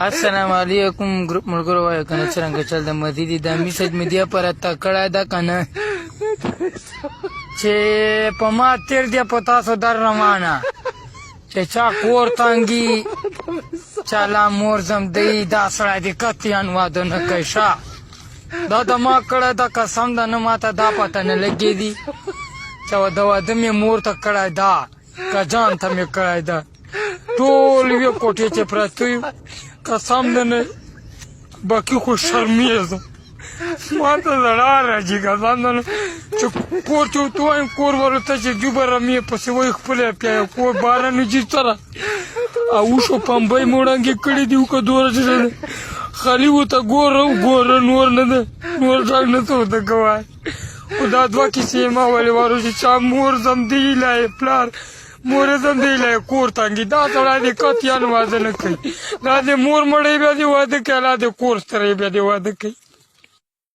السلام علیکم ګروپ ملګرو وایو کنه څرنګه چل د مدیدي د میسج میډیا پر تکړه ده کنه چې په ما تیر دی په تاسو در روانه چې چا کور تانګي چالا مور زم دی دا سړی د کتیان واده نه کوي شا دا د ما کړه دا قسم ده نه ماته دا پته نه لګېدي چې د واده مې مور ته کړی دا که جان ته مې کړی ده ټول یوې کوټې چې پراته یو قسم ده نه باقي خو شرمېږم ما ته زړه راځي قسم ده نه چې کور چې ورته وایم کور به ورته چې جوبه رمې پسې وایي خپله پیايه کور باره نه ځي سره او اوښو پمبۍ مو ړنګې کړي دي که دوره خالي ورته ګوره نور نه ده نور غږ نه څه ورته کوی خو دا دوه کیسې یې ما ویلې وارو چې چا مور زم دی لای پلار مور زم دی لای کور تانګي دا سړی د کتیان واده نه کوي دا د مور مړی بیا دې واده کوي لا د کور ستری بیا دې واده کوي